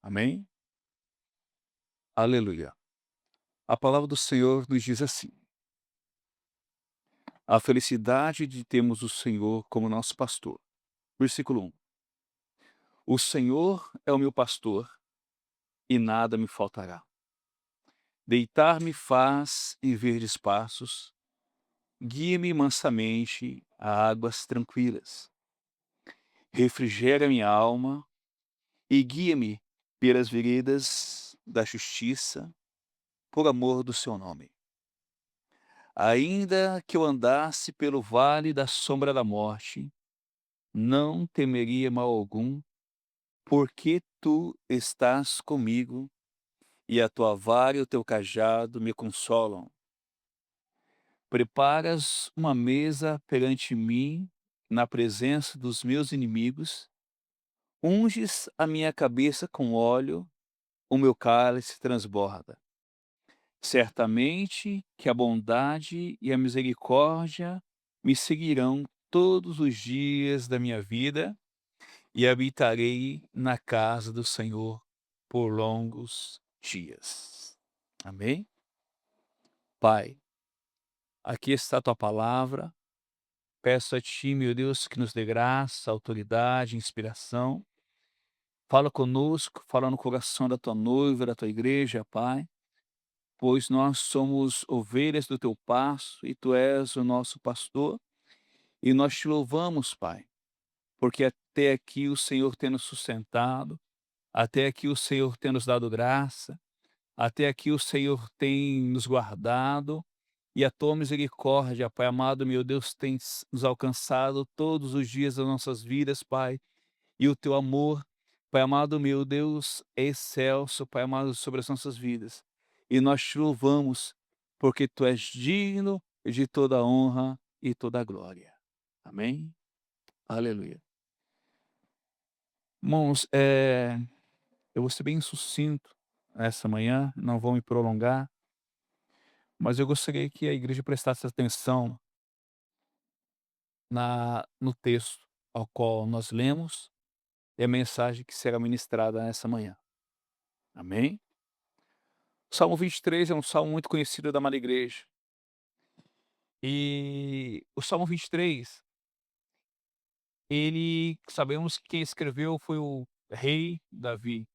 Amém? Aleluia. A palavra do Senhor nos diz assim: a felicidade de termos o Senhor como nosso pastor. Versículo 1. O Senhor é o meu pastor e nada me faltará. Deitar-me faz em verdes passos, guia-me mansamente a águas tranquilas. Refrigera minha alma e guia-me pelas veredas da justiça, por amor do seu nome. Ainda que eu andasse pelo vale da sombra da morte, não temeria mal algum, porque tu estás comigo, e a tua vara e o teu cajado me consolam. Preparas uma mesa perante mim, na presença dos meus inimigos, unges a minha cabeça com óleo, o meu cálice transborda. Certamente que a bondade e a misericórdia me seguirão todos os dias da minha vida, e habitarei na casa do Senhor por longos dias. Amém? Pai, aqui está a tua palavra. Peço a ti, meu Deus, que nos dê graça, autoridade, inspiração. Fala conosco, fala no coração da tua noiva, da tua igreja, Pai, pois nós somos ovelhas do teu pasto e tu és o nosso pastor, e nós te louvamos, Pai, porque até aqui o Senhor tem nos sustentado, até aqui o Senhor tem nos dado graça, até aqui o Senhor tem nos guardado, e a tua misericórdia, Pai amado, meu Deus, tem nos alcançado todos os dias das nossas vidas, Pai, e o teu amor, Pai amado, meu Deus, é excelso, Pai amado, sobre as nossas vidas. E nós te louvamos, porque tu és digno de toda honra e toda glória. Amém? Aleluia. Irmãos, eu vou ser bem sucinto essa manhã, não vou me prolongar, mas eu gostaria que a igreja prestasse atenção no texto ao qual nós lemos e a mensagem que será ministrada nessa manhã. Amém? O Salmo 23 é um salmo muito conhecido da amada igreja. E o Salmo 23, ele sabemos que quem escreveu foi o rei Davi.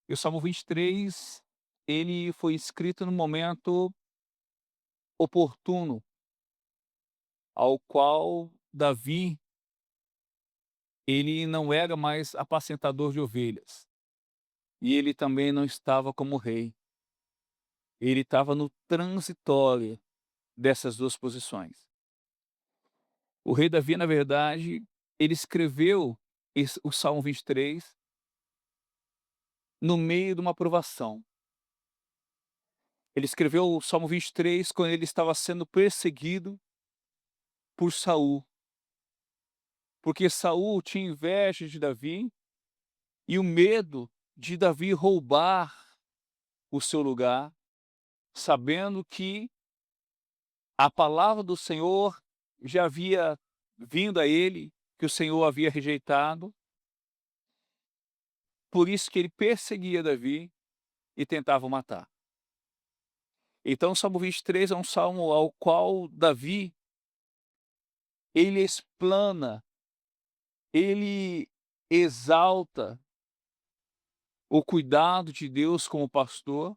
E o Salmo 23, ele foi escrito no momento oportuno, ao qual Davi, ele não era mais apacentador de ovelhas, e ele também não estava como rei. Ele estava no transitório dessas 2 posições. O rei Davi, na verdade, ele escreveu o Salmo 23 no meio de uma provação. Ele escreveu o Salmo 23 quando ele estava sendo perseguido por Saul, porque Saul tinha inveja de Davi e o medo de Davi roubar o seu lugar, sabendo que a palavra do Senhor já havia vindo a ele, que o Senhor havia rejeitado, por isso que ele perseguia Davi e tentava o matar. Então o Salmo 23 é um salmo ao qual Davi, ele explana, ele exalta o cuidado de Deus como pastor,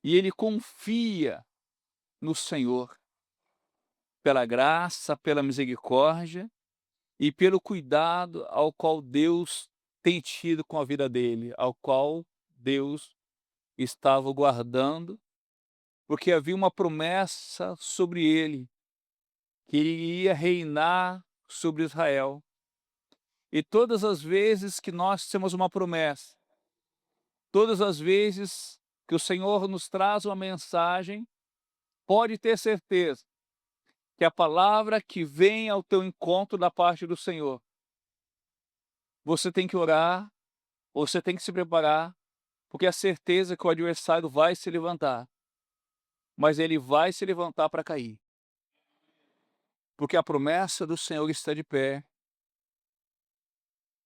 e ele confia no Senhor, pela graça, pela misericórdia e pelo cuidado ao qual Deus tem tido com a vida dele, ao qual Deus estava o guardando, porque havia uma promessa sobre ele, que ele iria reinar sobre Israel. E todas as vezes que nós temos uma promessa, todas as vezes que o Senhor nos traz uma mensagem, pode ter certeza que a palavra que vem ao teu encontro da parte do Senhor, você tem que orar, você tem que se preparar, porque a certeza que o adversário vai se levantar, mas ele vai se levantar para cair, porque a promessa do Senhor está de pé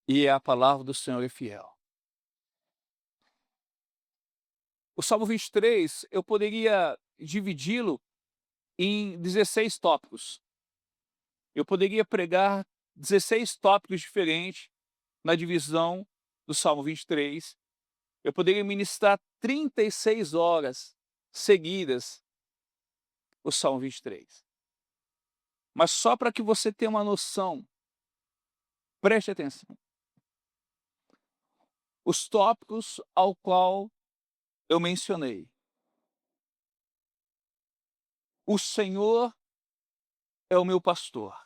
e a palavra do Senhor é fiel. O Salmo 23, eu poderia dividi-lo em 16 tópicos. Eu poderia pregar 16 tópicos diferentes na divisão do Salmo 23. Eu poderia ministrar 36 horas seguidas o Salmo 23. Mas só para que você tenha uma noção, preste atenção. Os tópicos ao qual eu mencionei. O Senhor é o meu pastor.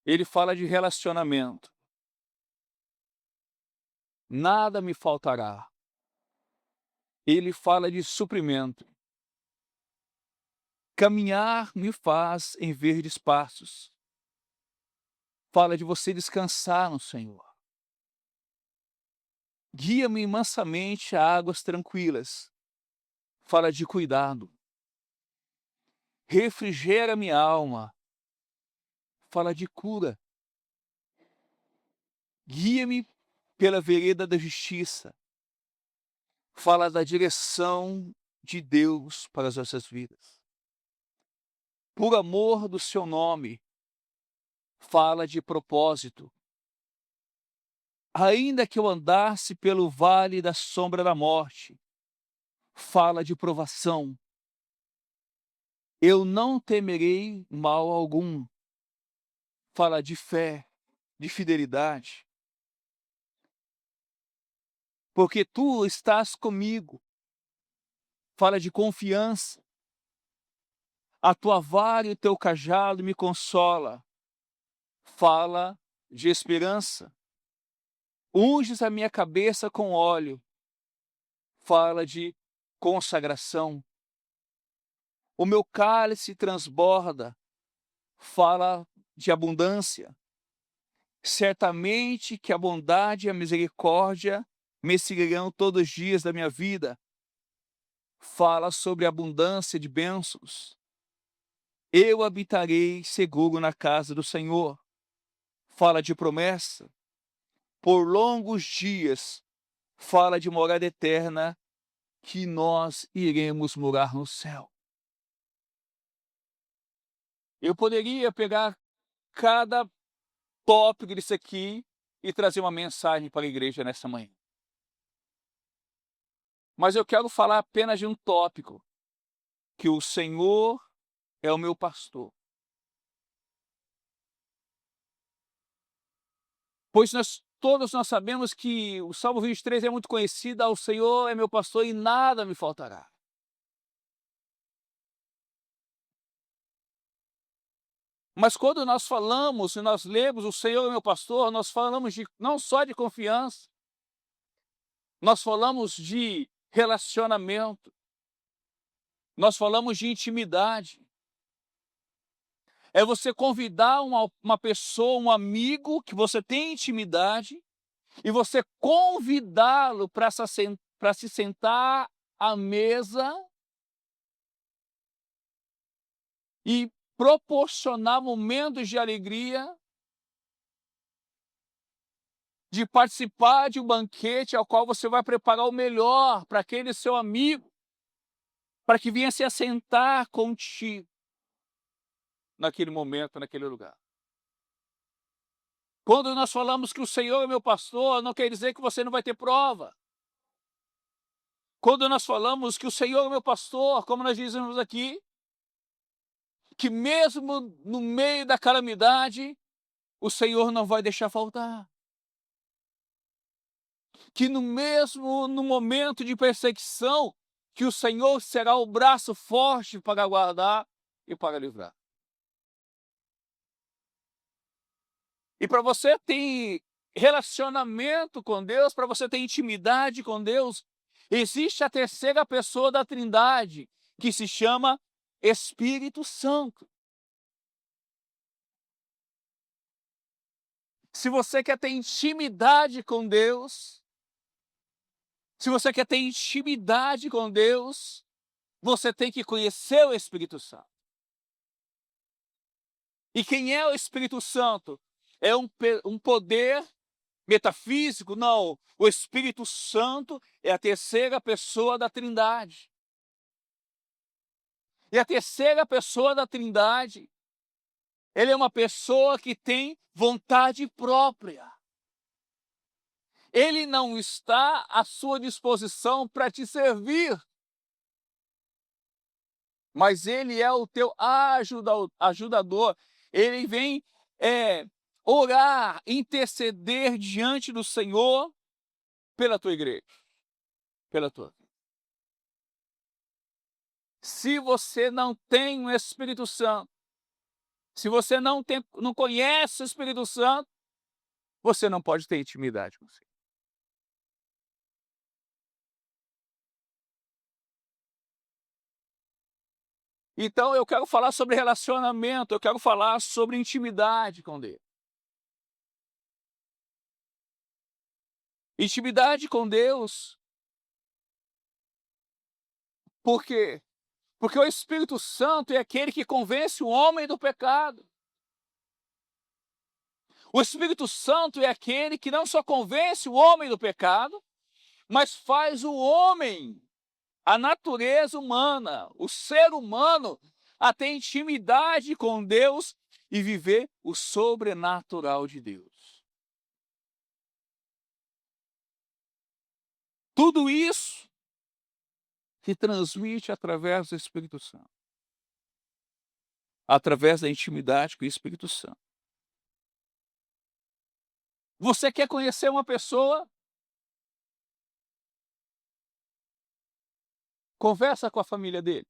Ele fala de relacionamento. Nada me faltará. Ele fala de suprimento. Caminhar me faz em verdes pastos. Fala de você descansar no Senhor. Guia-me mansamente a águas tranquilas. Fala de cuidado. Refrigera minha alma. Fala de cura. Guia-me pela vereda da justiça. Fala da direção de Deus para as nossas vidas. Por amor do seu nome, fala de propósito. Ainda que eu andasse pelo vale da sombra da morte, fala de provação. Eu não temerei mal algum. Fala de fé, de fidelidade. Porque tu estás comigo. Fala de confiança. A tua vara e o teu cajado me consola. Fala de esperança. Unges a minha cabeça com óleo. Fala de consagração. O meu cálice transborda. Fala de abundância. Certamente que a bondade e a misericórdia me seguirão todos os dias da minha vida. Fala sobre a abundância de bênçãos. Eu habitarei seguro na casa do Senhor. Fala de promessa. Por longos dias, fala de morada eterna, que nós iremos morar no céu. Eu poderia pegar cada tópico disso aqui e trazer uma mensagem para a igreja nessa manhã. Mas eu quero falar apenas de um tópico, que o Senhor é o meu pastor. Pois todos nós sabemos que o Salmo 23 é muito conhecido: ao Senhor é meu pastor e nada me faltará. Mas quando nós falamos e nós lemos o Senhor é meu pastor, nós falamos não só de confiança, nós falamos de relacionamento, nós falamos de intimidade. É você convidar uma pessoa, um amigo que você tem intimidade, e você convidá-lo para se sentar à mesa e proporcionar momentos de alegria, de participar de um banquete ao qual você vai preparar o melhor para aquele seu amigo, para que venha se assentar contigo naquele momento, naquele lugar. Quando nós falamos que o Senhor é meu pastor, não quer dizer que você não vai ter prova. Quando nós falamos que o Senhor é meu pastor, como nós dizemos aqui, que mesmo no meio da calamidade, o Senhor não vai deixar faltar. Que no momento de perseguição, que o Senhor será o braço forte para guardar e para livrar. E para você ter relacionamento com Deus, para você ter intimidade com Deus, existe a terceira pessoa da Trindade, que se chama Espírito Santo. Se você quer ter intimidade com Deus, você tem que conhecer o Espírito Santo. E quem é o Espírito Santo? É um poder metafísico, não. O Espírito Santo é a terceira pessoa da Trindade. E a terceira pessoa da Trindade, ele é uma pessoa que tem vontade própria. Ele não está à sua disposição para te servir, mas ele é o teu ajudador. Ele vem orar, interceder diante do Senhor pela tua igreja, pela tua vida. Se você não tem o Espírito Santo, se você não conhece o Espírito Santo, você não pode ter intimidade com o Senhor. Então eu quero falar sobre relacionamento, eu quero falar sobre intimidade com Deus. Intimidade com Deus. Por quê? Porque o Espírito Santo é aquele que convence o homem do pecado. O Espírito Santo é aquele que não só convence o homem do pecado, mas faz o homem, a natureza humana, o ser humano, a ter intimidade com Deus e viver o sobrenatural de Deus. Tudo isso se transmite através do Espírito Santo, através da intimidade com o Espírito Santo. Você quer conhecer uma pessoa? Conversa com a família dele.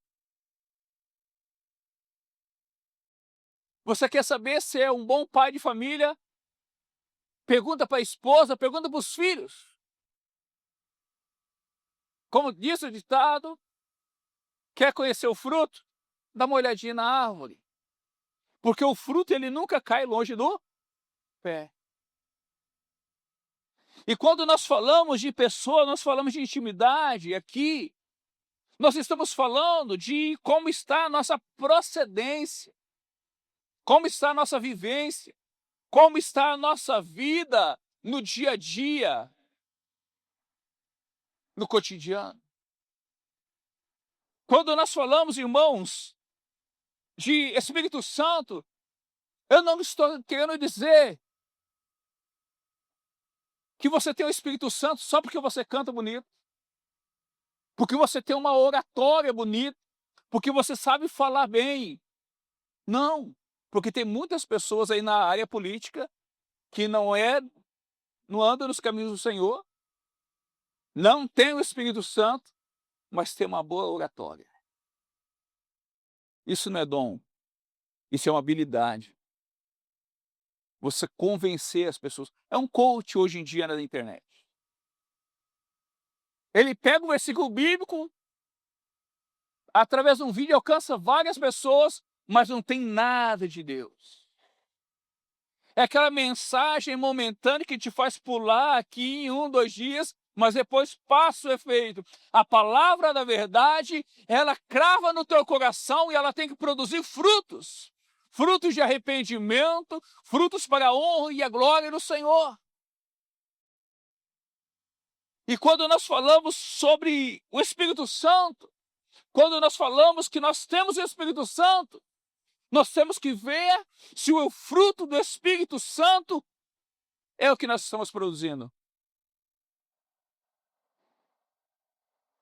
Você quer saber se é um bom pai de família? Pergunta para a esposa, pergunta para os filhos. Como diz o ditado, quer conhecer o fruto? Dá uma olhadinha na árvore. Porque o fruto ele nunca cai longe do pé. E quando nós falamos de pessoa, nós falamos de intimidade aqui, nós estamos falando de como está a nossa procedência, como está a nossa vivência, como está a nossa vida no dia a dia, no cotidiano. Quando nós falamos, irmãos, de Espírito Santo, eu não estou querendo dizer que você tem o Espírito Santo só porque você canta bonito, porque você tem uma oratória bonita, porque você sabe falar bem. Não, porque tem muitas pessoas aí na área política que não andam nos caminhos do Senhor, não tem o Espírito Santo, mas tem uma boa oratória. Isso não é dom, isso é uma habilidade. Você convencer as pessoas. É um coach hoje em dia na internet. Ele pega um versículo bíblico, através de um vídeo alcança várias pessoas, mas não tem nada de Deus. É aquela mensagem momentânea que te faz pular aqui em 1, 2 dias, mas depois passa o efeito. A palavra da verdade, ela crava no teu coração e ela tem que produzir frutos. Frutos de arrependimento, frutos para a honra e a glória do Senhor. E quando nós falamos sobre o Espírito Santo, quando nós falamos que nós temos o Espírito Santo, nós temos que ver se o fruto do Espírito Santo é o que nós estamos produzindo.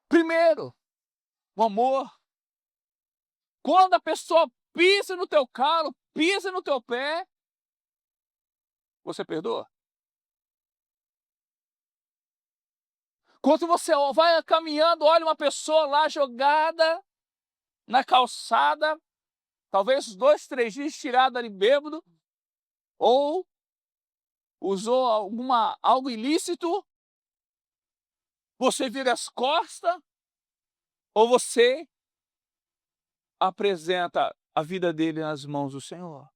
Primeiro, o amor. Quando a pessoa pisa no teu calo, pisa no teu pé, você perdoa? Quando você vai caminhando, olha uma pessoa lá jogada na calçada, talvez 2, 3 dias tirada ali bêbado, ou usou algo ilícito, você vira as costas, ou você apresenta a vida dele nas mãos do Senhor.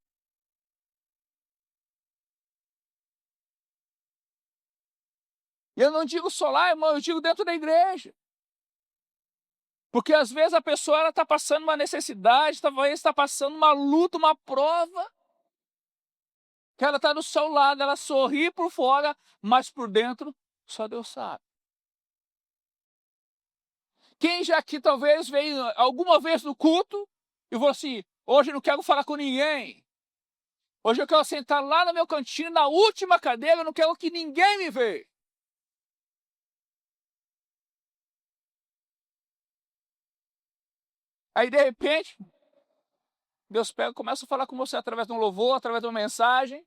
E eu não digo só lá, irmão, eu digo dentro da igreja. Porque às vezes a pessoa está passando uma necessidade, talvez está passando uma luta, uma prova, que ela está do seu lado, ela sorri por fora, mas por dentro só Deus sabe. Quem já aqui talvez veio alguma vez no culto e falou assim: hoje eu não quero falar com ninguém. Hoje eu quero sentar lá no meu cantinho, na última cadeira, eu não quero que ninguém me veja. Aí, de repente, Deus pega e começa a falar com você através de um louvor, através de uma mensagem,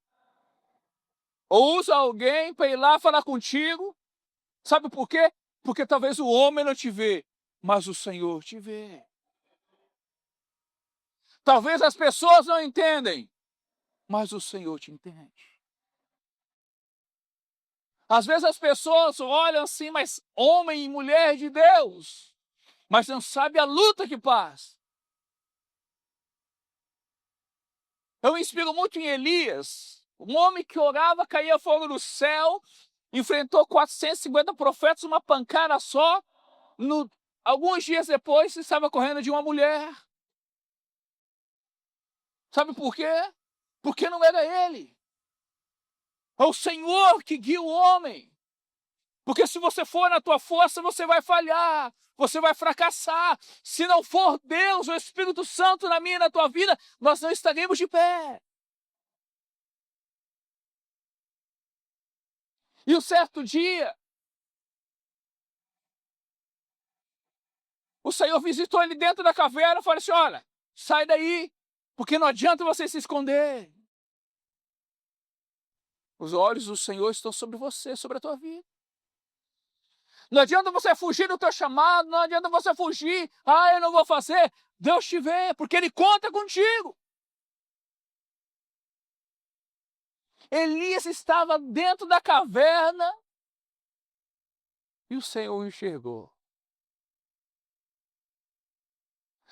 ou usa alguém para ir lá falar contigo. Sabe por quê? Porque talvez o homem não te vê, mas o Senhor te vê. Talvez as pessoas não entendem, mas o Senhor te entende. Às vezes as pessoas olham assim, mas homem e mulher de Deus, mas não sabe a luta que passa. Eu me inspiro muito em Elias, um homem que orava, caía fogo do céu, enfrentou 450 profetas, uma pancada só. Alguns dias depois, estava correndo de uma mulher. Sabe por quê? Porque não era ele. É o Senhor que guia o homem. Porque se você for na tua força, você vai falhar, você vai fracassar. Se não for Deus, o Espírito Santo na minha e na tua vida, nós não estaremos de pé. E um certo dia, o Senhor visitou ele dentro da caverna e falou assim: olha, sai daí, porque não adianta você se esconder. Os olhos do Senhor estão sobre você, sobre a tua vida. Não adianta você fugir do teu chamado, não adianta você fugir. Ah, eu não vou fazer. Deus te vê, porque Ele conta contigo. Elias estava dentro da caverna e o Senhor o enxergou.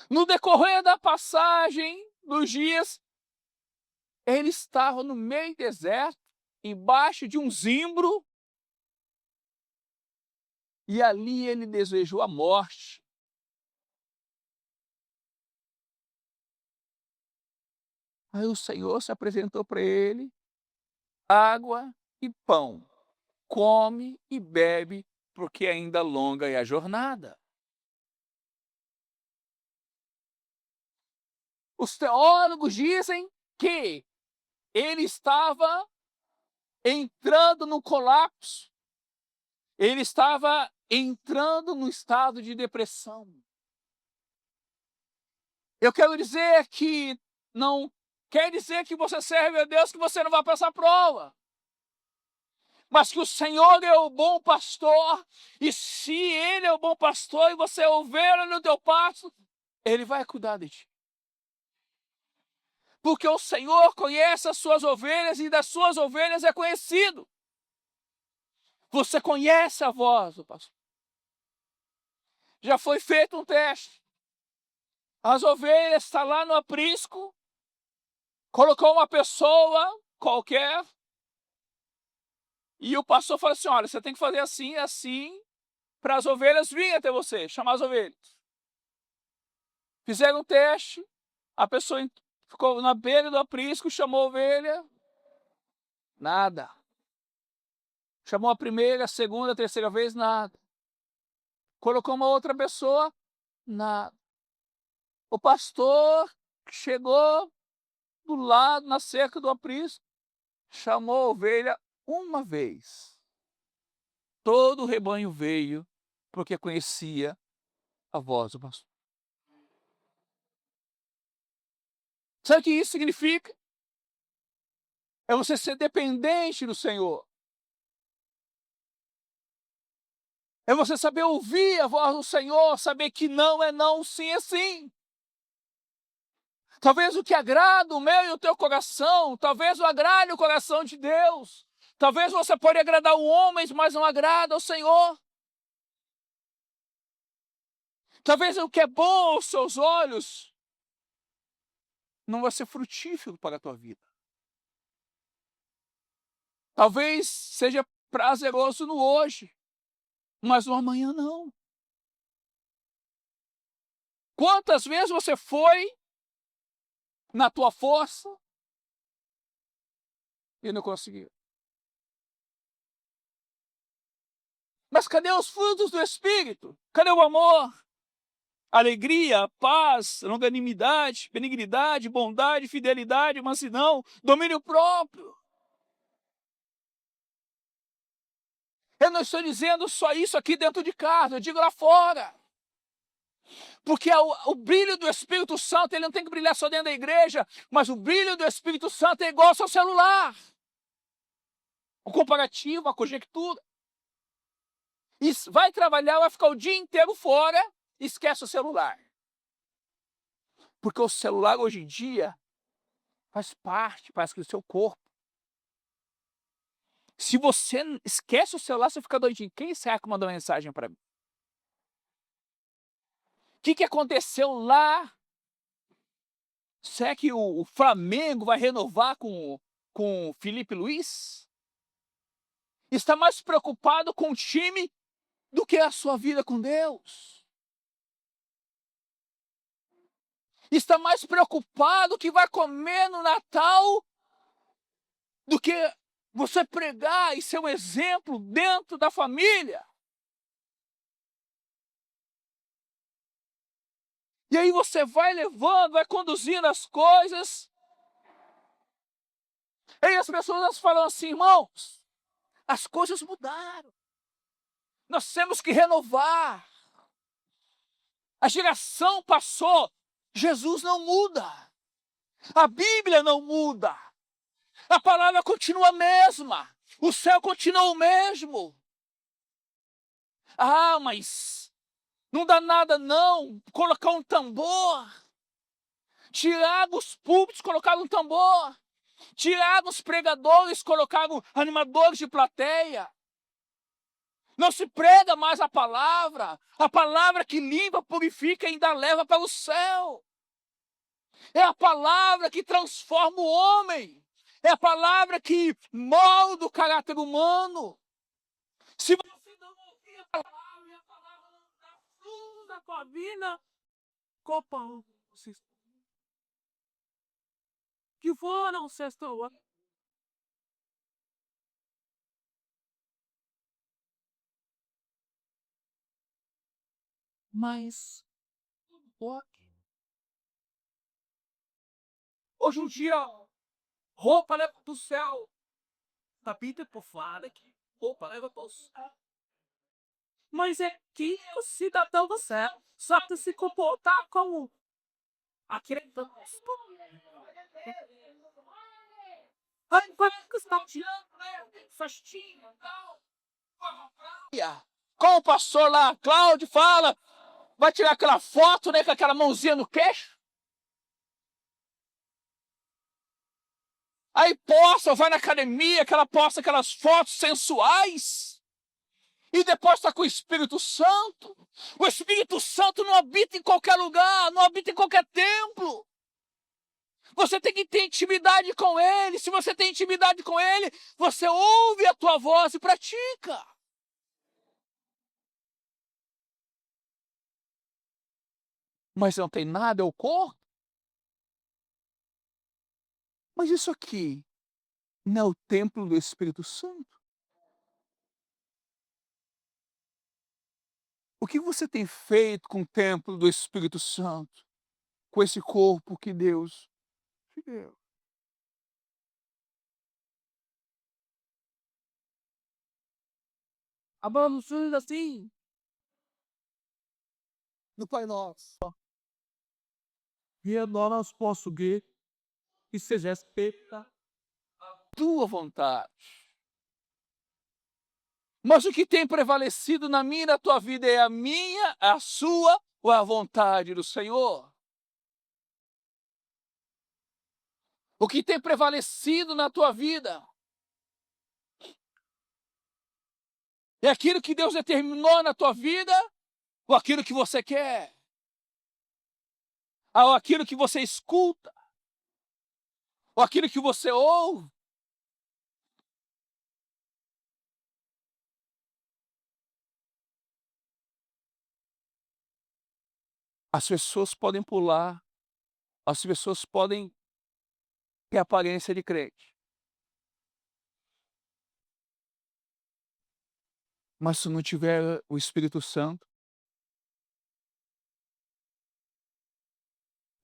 No decorrer da passagem dos dias, ele estava no meio do deserto, embaixo de um zimbro, e ali ele desejou a morte. Aí o Senhor se apresentou para ele, água e pão. Come e bebe, porque ainda longa é a jornada. Os teólogos dizem que ele estava entrando no colapso, ele estava entrando no estado de depressão. Eu quero dizer que não quer dizer que você serve a Deus que você não vai passar prova. Mas que o Senhor é o bom pastor, e se Ele é o bom pastor e você é ovelha no teu pasto, Ele vai cuidar de ti. Porque o Senhor conhece as suas ovelhas e das suas ovelhas é conhecido. Você conhece a voz do pastor. Já foi feito um teste. As ovelhas estão lá no aprisco, colocou uma pessoa qualquer, e o pastor falou assim: olha, você tem que fazer assim, assim, para as ovelhas virem até você, chamar as ovelhas. Fizeram um teste, a pessoa ficou na beira do aprisco, chamou a ovelha, nada. Chamou a primeira, a segunda, a terceira vez, nada. Colocou uma outra pessoa, nada. O pastor chegou do lado, na cerca do aprisco, chamou a ovelha uma vez. Todo o rebanho veio, porque conhecia a voz do pastor. Sabe o que isso significa? É você ser dependente do Senhor. É você saber ouvir a voz do Senhor, saber que não é não, sim é sim. Talvez o que agrada o meu e o teu coração, talvez o agrade o coração de Deus. Talvez você pode agradar o homem, mas não agrada ao Senhor. Talvez o que é bom aos seus olhos não vai ser frutífero para a tua vida. Talvez seja prazeroso no hoje, mas no amanhã não. Quantas vezes você foi na tua força, e não conseguiu. Mas cadê os frutos do Espírito? Cadê o amor? Alegria, paz, longanimidade, benignidade, bondade, fidelidade, mansidão, domínio próprio. Eu não estou dizendo só isso aqui dentro de casa, eu digo lá fora. Porque o brilho do Espírito Santo, ele não tem que brilhar só dentro da igreja, mas o brilho do Espírito Santo é igual ao seu celular. O comparativo, a conjectura. Isso, vai trabalhar, vai ficar o dia inteiro fora, esquece o celular. Porque o celular hoje em dia faz parte, parece que do seu corpo. Se você esquece o celular, você fica doidinho. Quem será que mandou mensagem para mim? O que aconteceu lá? Será que o Flamengo vai renovar com o Felipe Luiz? Está mais preocupado com o time do que a sua vida com Deus. Está mais preocupado que vai comer no Natal do que você pregar e ser um exemplo dentro da família. E aí você vai levando, vai conduzindo as coisas. E aí as pessoas falam assim, irmãos, as coisas mudaram. Nós temos que renovar. A geração passou, Jesus não muda. A Bíblia não muda. A palavra continua a mesma. O céu continua o mesmo. Ah, mas não dá nada não colocar um tambor. Tiraram os púlpitos, colocaram um tambor. Tiraram os pregadores, colocaram animadores de plateia. Não se prega mais a palavra que limpa, purifica e ainda leva para o céu. É a palavra que transforma o homem. É a palavra que molda o caráter humano. Se você não ouvir a palavra e a palavra não dá fruto na tua vida, copa que foram sextou. Mas hoje em dia, roupa leva para o céu. Tapita por fora que roupa leva para o céu. Mas é que o cidadão do céu sabe se comportar como aquele. Ai, vai que está tirando, né? Festinha e tal. Como o pastor lá, Cláudio, fala, vai tirar aquela foto, né, com aquela mãozinha no queixo. Aí posta, vai na academia, que ela posta aquelas fotos sensuais. E depois está com o Espírito Santo. O Espírito Santo não habita em qualquer lugar, não habita em qualquer templo. Você tem que ter intimidade com Ele. Se você tem intimidade com Ele, você ouve a tua voz e pratica. Mas não tem nada, é o corpo. Mas isso aqui não é o templo do Espírito Santo? O que você tem feito com o templo do Espírito Santo? Com esse corpo que Deus te deu? Abençoe assim no Pai Nosso. E é nós posso ver que seja feita tua vontade. Mas o que tem prevalecido na minha e na tua vida é a minha, a sua ou a vontade do Senhor? O que tem prevalecido na tua vida é aquilo que Deus determinou na tua vida ou aquilo que você quer? Ou aquilo que você escuta? Ou aquilo que você ouve? As pessoas podem pular, as pessoas podem ter aparência de crente, Mas se não tiver o Espírito Santo,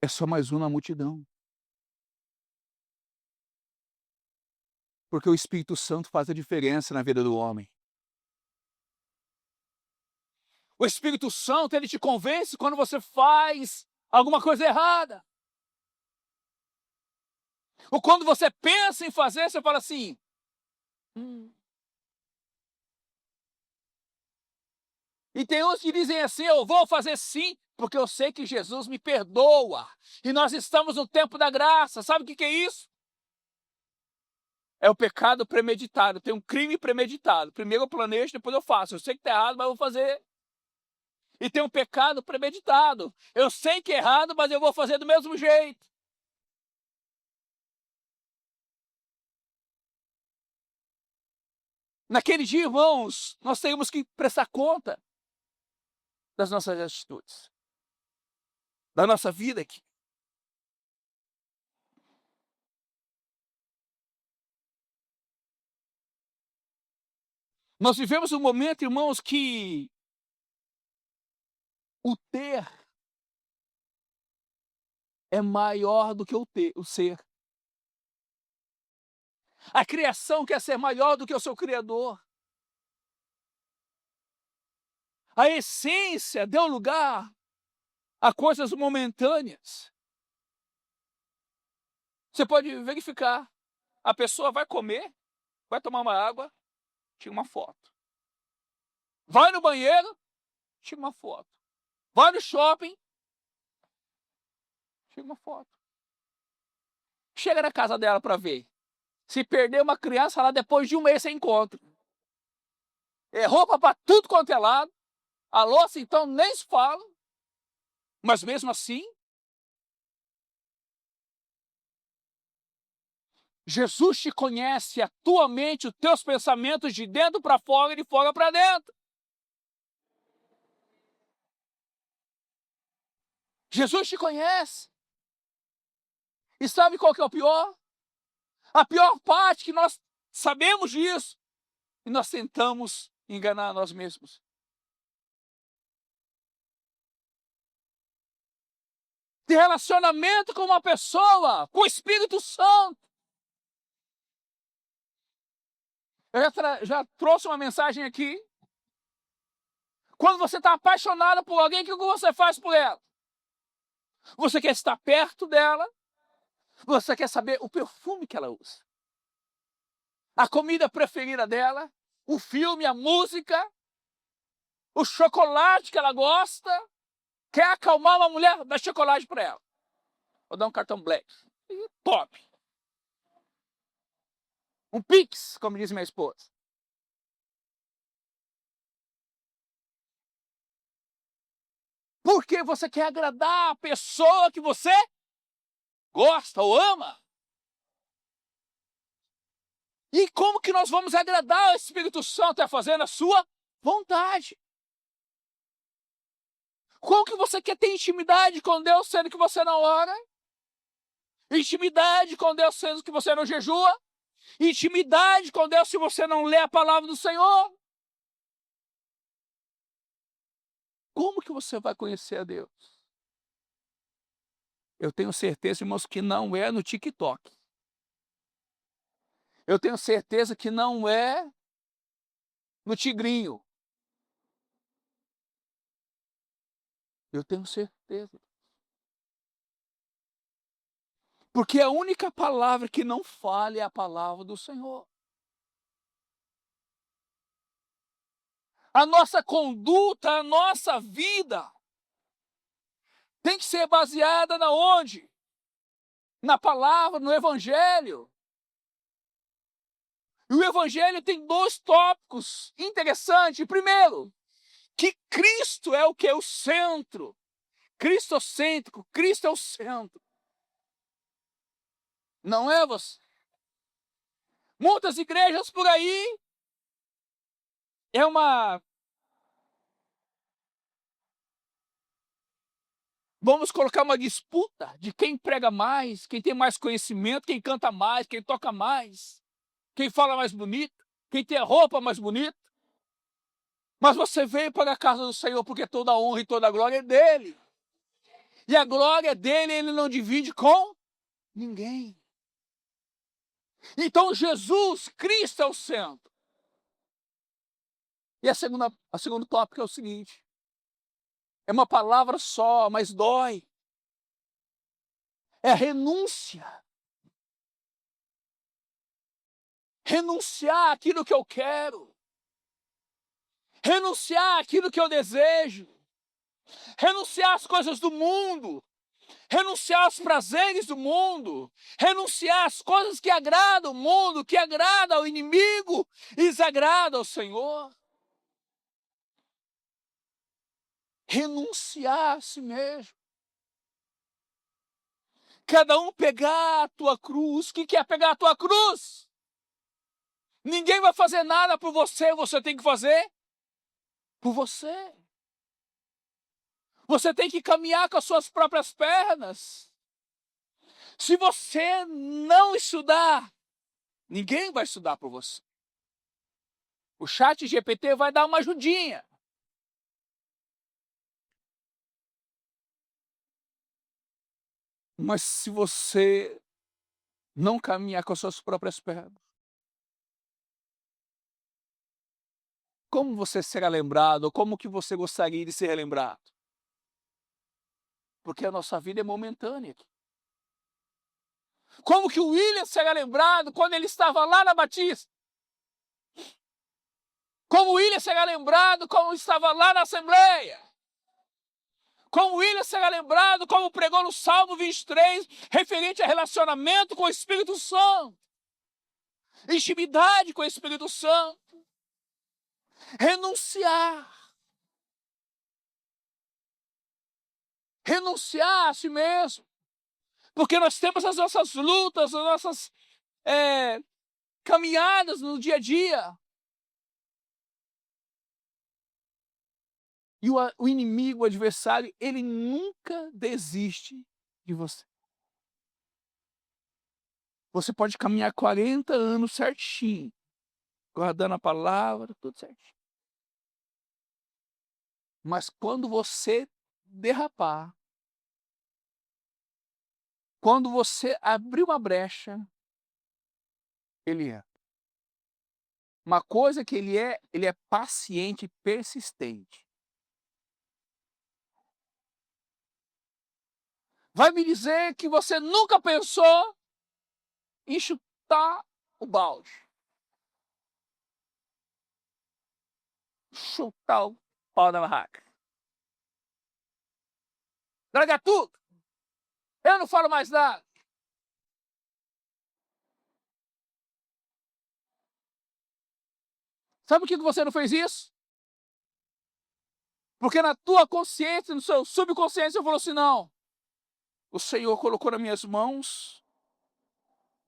é só mais um na multidão. Porque o Espírito Santo faz a diferença na vida do homem. O Espírito Santo, ele te convence quando você faz alguma coisa errada. Ou quando você pensa em fazer, você fala assim, E tem uns que dizem assim, eu vou fazer sim, porque eu sei que Jesus me perdoa. E nós estamos no tempo da graça. Sabe o que é isso? É o pecado premeditado. Tem um crime premeditado. Primeiro eu planejo, depois eu faço. Eu sei que está errado, mas eu vou fazer. E tem um pecado premeditado. Eu sei que é errado, mas eu vou fazer do mesmo jeito. Naquele dia, irmãos, nós temos que prestar conta das nossas atitudes, da nossa vida aqui. Nós vivemos um momento, irmãos, que o ter é maior do que o ser. A criação quer ser maior do que o seu Criador. A essência deu lugar a coisas momentâneas. Você pode verificar. A pessoa vai comer, vai tomar uma água, tira uma foto. Vai no banheiro, tira uma foto. Vai no shopping, tira uma foto. Chega na casa dela para ver. Se perder uma criança lá, depois de um mês você encontra. É roupa para tudo quanto é lado. A louça, então, nem se fala. Mas mesmo assim, Jesus te conhece, a tua mente, os teus pensamentos de dentro para fora e de fora para dentro. Jesus te conhece. E sabe qual que é o pior? A pior parte que nós sabemos disso e nós tentamos enganar nós mesmos. Ter relacionamento com uma pessoa, com o Espírito Santo. Eu já trouxe uma mensagem aqui. Quando você está apaixonado por alguém, o que você faz por ela? Você quer estar perto dela? Você quer saber o perfume que ela usa? A comida preferida dela? O filme, a música? O chocolate que ela gosta? Quer acalmar uma mulher? Dá chocolate para ela. Ou dá um cartão black. Top. Um Pix, como diz minha esposa. Porque você quer agradar a pessoa que você gosta ou ama. E como que nós vamos agradar o Espírito Santo? É fazendo a sua vontade. Como que você quer ter intimidade com Deus sendo que você não ora? Intimidade com Deus sendo que você não jejua? Intimidade com Deus se você não lê a palavra do Senhor? Como que você vai conhecer a Deus? Eu tenho certeza, irmãos, que não é no TikTok. Eu tenho certeza que não é no Tigrinho. Eu tenho certeza. Porque a única palavra que não falha é a palavra do Senhor. A nossa conduta, a nossa vida tem que ser baseada na onde? Na palavra, no Evangelho. E o Evangelho tem dois tópicos interessantes. Primeiro, que Cristo é o que é o centro. Cristocêntrico, Cristo é o centro. Não é você? Muitas igrejas por aí é uma... Vamos colocar uma disputa de quem prega mais, quem tem mais conhecimento, quem canta mais, quem toca mais, quem fala mais bonito, quem tem a roupa mais bonita. Mas você veio para a casa do Senhor porque toda a honra e toda a glória é dele. E a glória dele ele não divide com ninguém. Então Jesus Cristo é o centro. E a segundo tópico é o seguinte. É uma palavra só, mas dói. É a renúncia. Renunciar àquilo que eu quero. Renunciar àquilo que eu desejo. Renunciar às coisas do mundo. Renunciar aos prazeres do mundo. Renunciar às coisas que agradam o mundo, que agradam ao inimigo e desagrada ao Senhor. Renunciar a si mesmo. Cada um pegar a tua cruz. O que é pegar a tua cruz? Ninguém vai fazer nada por você, você tem que fazer por você. Você tem que caminhar com as suas próprias pernas. Se você não estudar, ninguém vai estudar por você. O ChatGPT vai dar uma ajudinha. Mas se você não caminhar com as suas próprias pernas, como você será lembrado? Como que você gostaria de ser lembrado? Porque a nossa vida é momentânea. Como que o William será lembrado quando ele estava lá na Batista? Como o William será lembrado quando estava lá na Assembleia? Como o William será lembrado como pregou no Salmo 23, referente a relacionamento com o Espírito Santo. Intimidade com o Espírito Santo. Renunciar. Renunciar a si mesmo. Porque nós temos as nossas lutas, as nossas caminhadas no dia a dia. E o inimigo, o adversário, ele nunca desiste de você. Você pode caminhar 40 anos certinho, guardando a palavra, tudo certinho. Mas quando você derrapar, quando você abrir uma brecha, ele é. Uma coisa que ele é paciente e persistente. Vai me dizer que você nunca pensou em chutar o balde. Chutar o pau da barraca. Largar tudo. Eu não falo mais nada. Sabe por que você não fez isso? Porque na tua consciência, no seu subconsciente, você falou assim, não. O Senhor colocou nas minhas mãos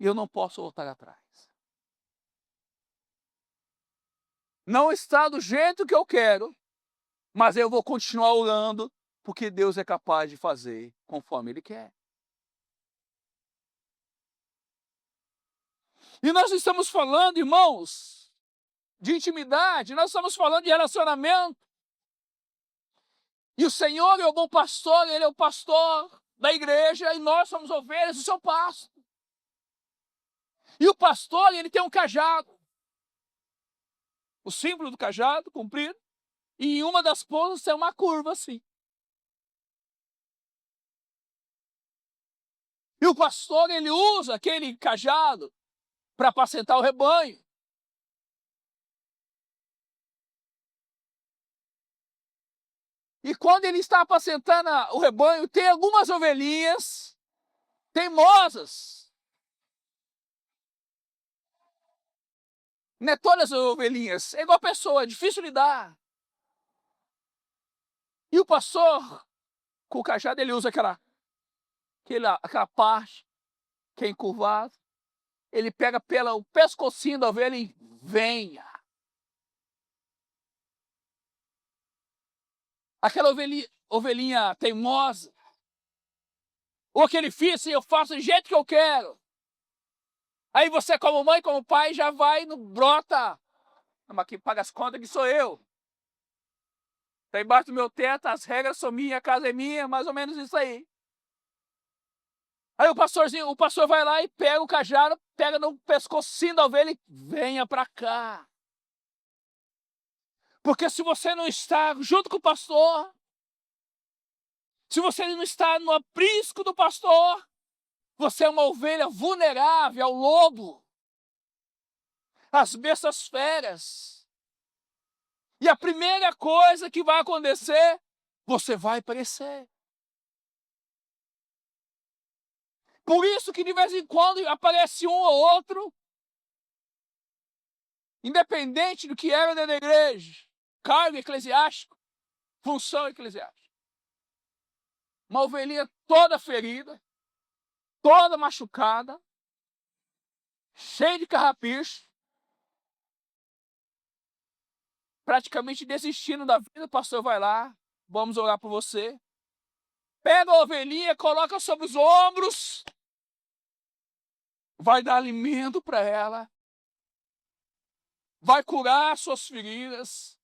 e eu não posso voltar atrás. Não está do jeito que eu quero, mas eu vou continuar orando, porque Deus é capaz de fazer conforme Ele quer. E nós estamos falando, irmãos, de intimidade, nós estamos falando de relacionamento. E o Senhor é o bom pastor, Ele é o pastor da igreja, e nós somos ovelhas do seu pasto. E o pastor, ele tem um cajado. O símbolo do cajado, comprido, e em uma das pontas tem uma curva assim. E o pastor, ele usa aquele cajado para apacentar o rebanho. E quando ele está apacentando o rebanho, tem algumas ovelhinhas teimosas. Não é todas as ovelhinhas, é igual a pessoa, é difícil lidar. E o pastor, com o cajado, ele usa aquela parte que é encurvada. Ele pega pelo pescocinho da ovelha e venha. Aquela ovelhinha teimosa. Ou aquele filho assim, eu faço do jeito que eu quero. Aí você, como mãe, como pai, já vai no brota. Mas quem paga as contas que sou eu. Está embaixo do meu teto, as regras são minhas, a casa é minha, mais ou menos isso aí. Aí o pastor vai lá e pega o cajado, pega no pescocinho da ovelha e venha para cá. Porque se você não está junto com o pastor, se você não está no aprisco do pastor, você é uma ovelha vulnerável ao lobo, às bestas feras. E a primeira coisa que vai acontecer, você vai perecer. Por isso que de vez em quando aparece um ou outro, independente do que era dentro da igreja, cargo eclesiástico, função eclesiástica. Uma ovelhinha toda ferida, toda machucada, cheia de carrapicho, praticamente desistindo da vida. O pastor vai lá, vamos orar por você. Pega a ovelhinha, coloca sobre os ombros, vai dar alimento para ela, vai curar suas feridas,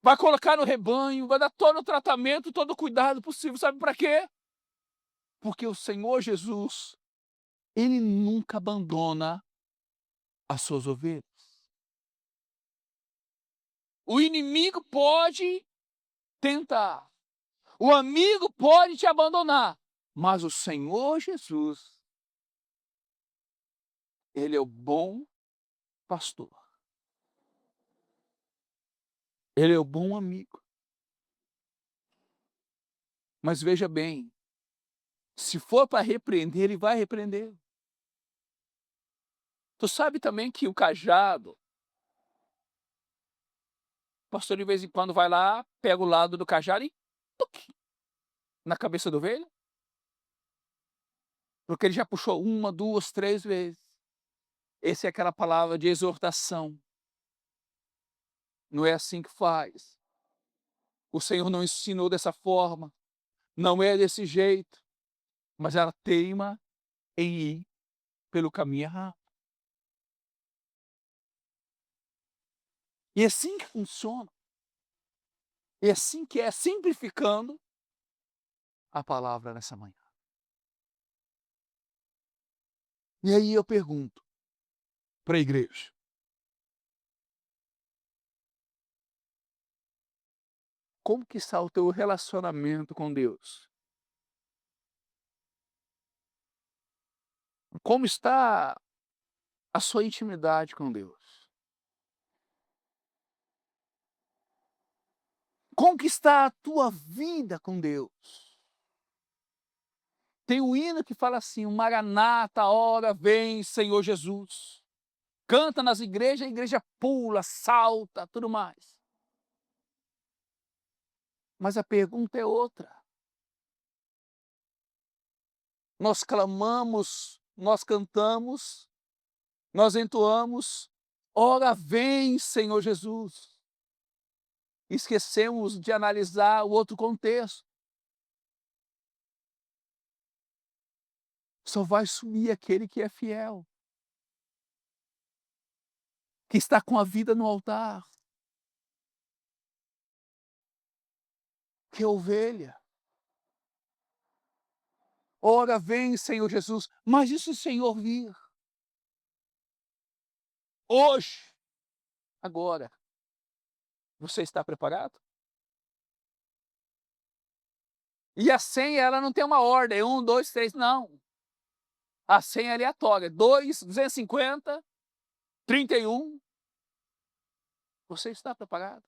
vai colocar no rebanho, vai dar todo o tratamento, todo o cuidado possível. Sabe para quê? Porque o Senhor Jesus, Ele nunca abandona as suas ovelhas. O inimigo pode tentar, o amigo pode te abandonar, mas o Senhor Jesus, Ele é o bom pastor. Ele é o bom amigo. Mas veja bem, se for para repreender, Ele vai repreender. Tu sabe também que o cajado, o pastor de vez em quando vai lá, pega o lado do cajado e tuc, na cabeça do ovelha? Porque ele já puxou uma, duas, três vezes. Essa é aquela palavra de exortação. Não é assim que faz. O Senhor não ensinou dessa forma. Não é desse jeito. Mas ela teima em ir pelo caminho errado. E é assim que funciona. É assim que é, simplificando a palavra nessa manhã. E aí eu pergunto para a igreja: como que está o teu relacionamento com Deus? Como está a sua intimidade com Deus? Como que está a tua vida com Deus? Tem um hino que fala assim: o Maranata, hora vem, Senhor Jesus. Canta nas igrejas, a igreja pula, salta, tudo mais. Mas a pergunta é outra. Nós clamamos, nós cantamos, nós entoamos, ora vem, Senhor Jesus. Esquecemos de analisar o outro contexto. Só vai sumir aquele que é fiel, que está com a vida no altar, que é ovelha. Ora vem, Senhor Jesus. Mas e se o Senhor vir hoje, agora, você está preparado? E a senha, ela não tem uma ordem, 1, 2, 3, não. A senha é aleatória, 2, 250, 31. Você está preparado?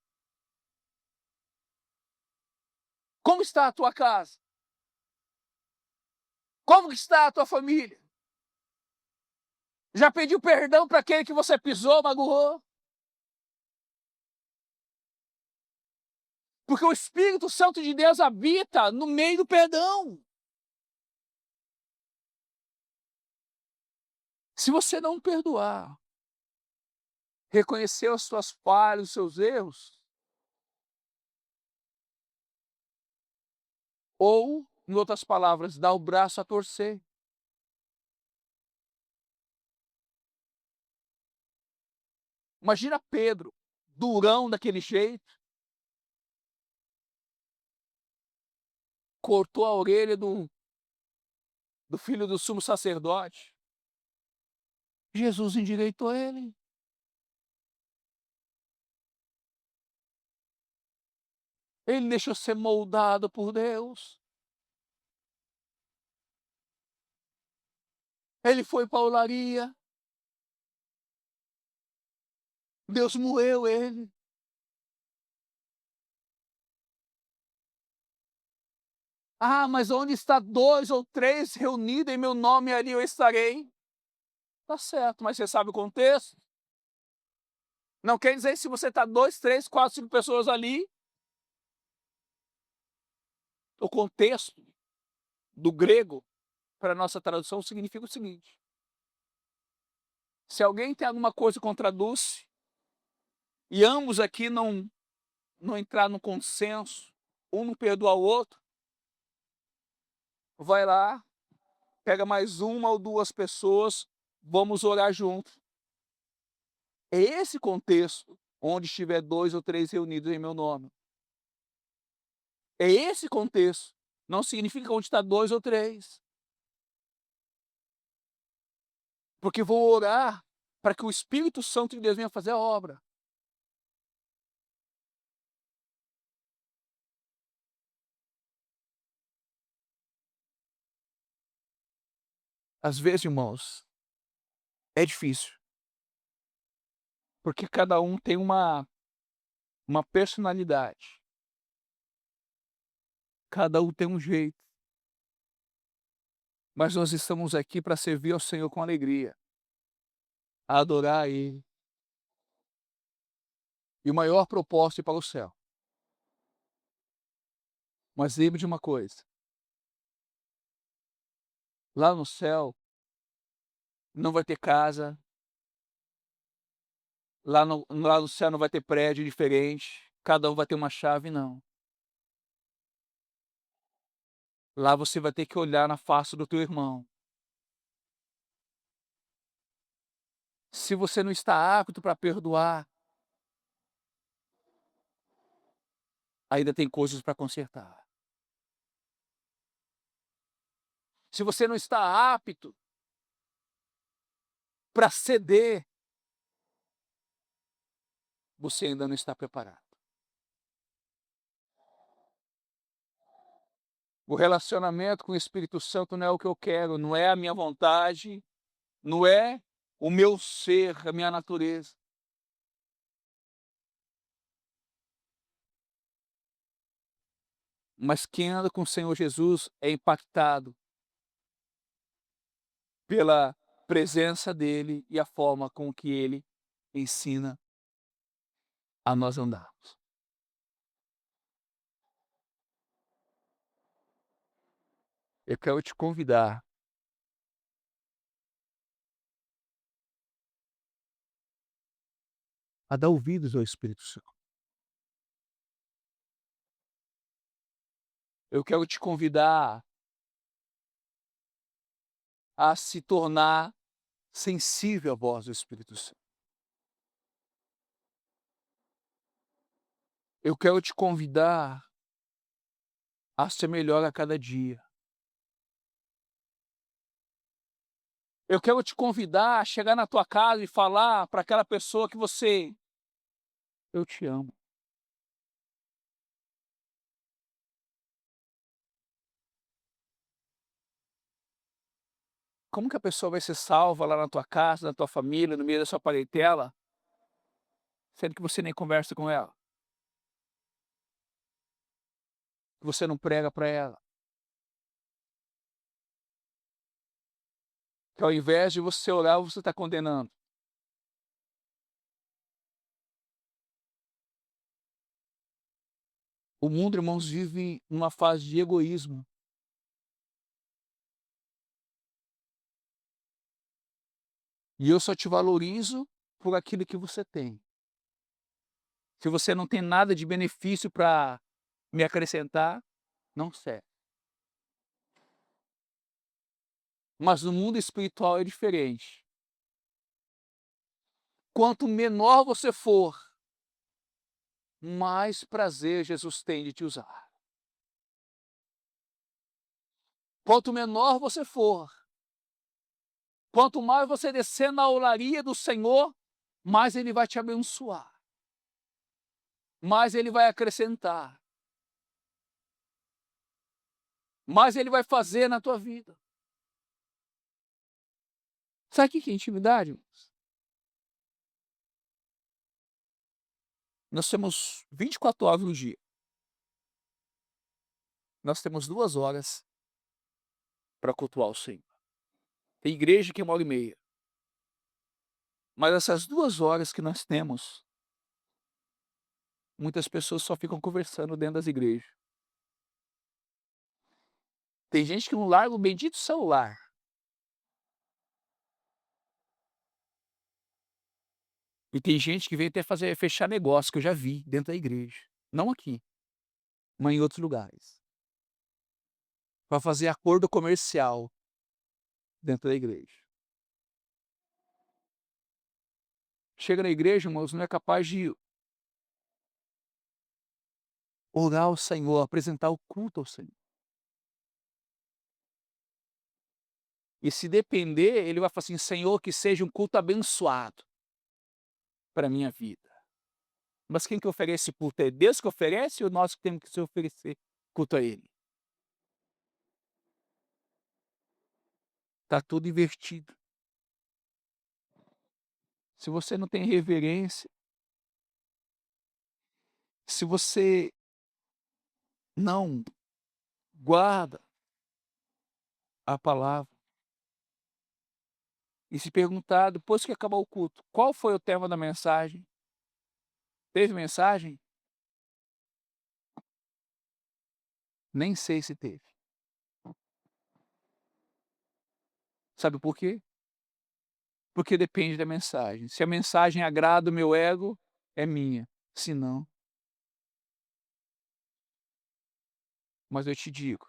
Como está a tua casa? Como está a tua família? Já pediu perdão para aquele que você pisou, magoou? Porque o Espírito Santo de Deus habita no meio do perdão. Se você não perdoar, reconhecer as suas falhas, os seus erros, ou, em outras palavras, dar o braço a torcer. Imagina Pedro, durão daquele jeito, cortou a orelha do filho do sumo sacerdote. Jesus endireitou ele. Ele deixou ser moldado por Deus. Ele foi para a olaria. Deus moeu ele. Ah, mas onde está 2 ou 3 reunidos em meu nome, ali eu estarei. Tá certo, mas você sabe o contexto? Não quer dizer se você está 2, 3, 4, 5 pessoas ali. O contexto do grego, para a nossa tradução, significa o seguinte: se alguém tem alguma coisa contra a Dulce, e ambos aqui não entrar no consenso, um não perdoar o outro, vai lá, pega mais uma ou 2 pessoas, vamos orar juntos. É esse contexto onde estiver 2 ou 3 reunidos em meu nome. É esse contexto. Não significa onde está 2 ou 3. Porque vou orar para que o Espírito Santo de Deus venha fazer a obra. Às vezes, irmãos, é difícil, porque cada um tem uma personalidade, cada um tem um jeito, mas nós estamos aqui para servir ao Senhor com alegria, a adorar a Ele. E o maior propósito é ir para o céu. Mas lembre de uma coisa: lá no céu não vai ter casa, lá no céu não vai ter prédio diferente, cada um vai ter uma chave, não. Lá você vai ter que olhar na face do teu irmão. Se você não está apto para perdoar, ainda tem coisas para consertar. Se você não está apto para ceder, você ainda não está preparado. O relacionamento com o Espírito Santo não é o que eu quero, não é a minha vontade, não é o meu ser, a minha natureza. Mas quem anda com o Senhor Jesus é impactado pela presença dele e a forma com que ele ensina a nós andarmos. Eu quero te convidar a dar ouvidos ao Espírito Santo. Eu quero te convidar a se tornar sensível à voz do Espírito Santo. Eu quero te convidar a ser melhor a cada dia. Eu quero te convidar a chegar na tua casa e falar para aquela pessoa que você: "Eu te amo". Como que a pessoa vai ser salva lá na tua casa, na tua família, no meio da sua parentela, sendo que você nem conversa com ela, que você não prega para ela, que ao invés de você orar, você está condenando. O mundo, irmãos, vive numa fase de egoísmo. E eu só te valorizo por aquilo que você tem. Se você não tem nada de benefício para me acrescentar, não serve. Mas no mundo espiritual é diferente. Quanto menor você for, mais prazer Jesus tem de te usar. Quanto menor você for, quanto mais você descer na olaria do Senhor, mais Ele vai te abençoar, mais Ele vai acrescentar, mais Ele vai fazer na tua vida. Sabe o que é intimidade, irmãos? Nós temos 24 horas no dia. Nós temos 2 horas para cultuar o Senhor. Tem igreja que é 1h30. Mas essas 2 horas que nós temos, muitas pessoas só ficam conversando dentro das igrejas. Tem gente que não larga o bendito celular. E tem gente que veio até fechar negócio, que eu já vi dentro da igreja. Não aqui, mas em outros lugares. Para fazer acordo comercial dentro da igreja. Chega na igreja, irmãos, não é capaz de orar ao Senhor, apresentar o culto ao Senhor. E se depender, ele vai falar assim: Senhor, que seja um culto abençoado para a minha vida. Mas quem que oferece culto? É Deus que oferece ou nós que temos que se oferecer culto a Ele? Está tudo invertido. Se você não tem reverência, se você não guarda a palavra, e se perguntar, depois que acabar o culto, qual foi o tema da mensagem? Teve mensagem? Nem sei se teve. Sabe por quê? Porque depende da mensagem. Se a mensagem agrada o meu ego, é minha. Se não, mas eu te digo,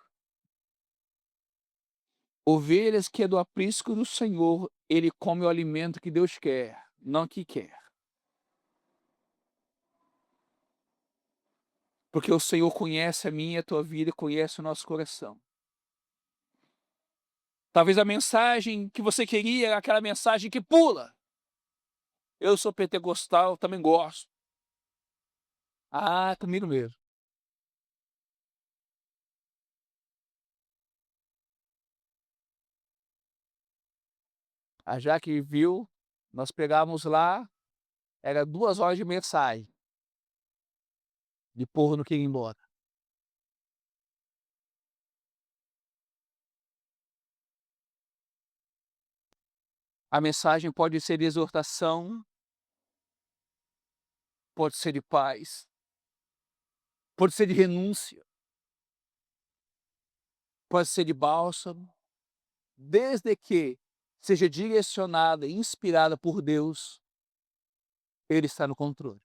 ovelhas que é do aprisco do Senhor, ele come o alimento que Deus quer, não que quer. Porque o Senhor conhece a minha e a tua vida, conhece o nosso coração. Talvez a mensagem que você queria é aquela mensagem que pula. Eu sou pentecostal, também gosto. Ah, comigo mesmo. A Jaque viu, nós pegávamos lá, era 2 horas de mensagem. De porro não queria ir embora. A mensagem pode ser de exortação, pode ser de paz, pode ser de renúncia, pode ser de bálsamo, desde que seja direcionada e inspirada por Deus, Ele está no controle.